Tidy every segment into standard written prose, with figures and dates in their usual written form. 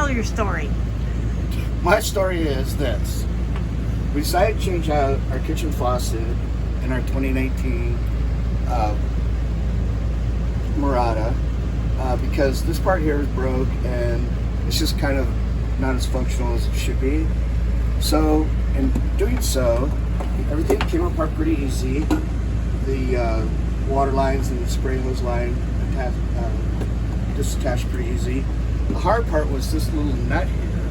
tell your story. My story is this. We decided to change out our kitchen faucet in our 2019 Mirada because this part here is broke and it's just kind of not as functional as it should be. So in doing so, everything came apart pretty easy. The water lines and the spray hose line disattached pretty easy. The hard part was this little nut here,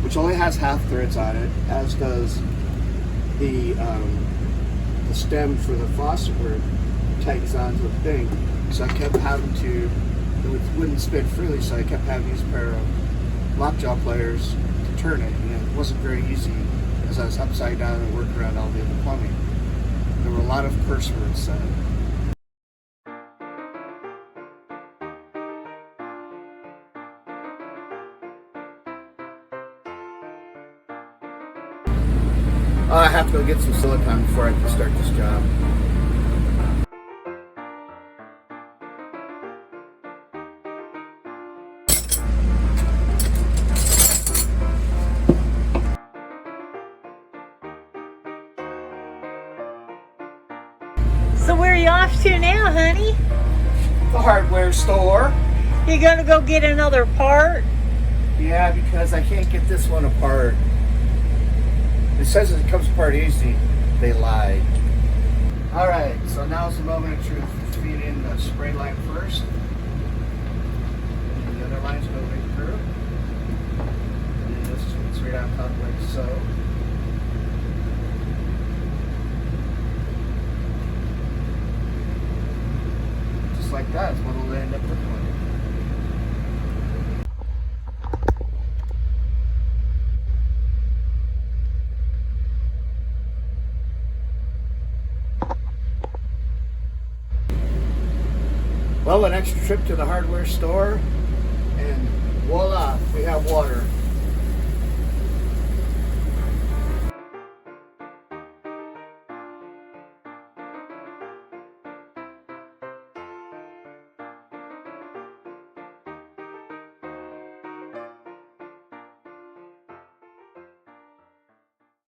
which only has half threads on it, as does the stem for the faucet where it tightens onto the thing. So I kept having to, it wouldn't spin freely, so I kept having to use a pair of lockjaw pliers to turn it, and it wasn't very easy as I was upside down and working around all the other plumbing. There were a lot of curse words said. I have to go get some silicone before I can start this job. So where are you off to now, honey? The hardware store. You gonna go get another part? Yeah, because I can't get this one apart. It says it comes apart easy. They lied. Alright, so now's the moment of truth. Let's feed in the spray line first. And the other lines go right through. And then this fits right on top like so. Just like that is what it'll end up looking like. Well, an extra trip to the hardware store, and voila, we have water.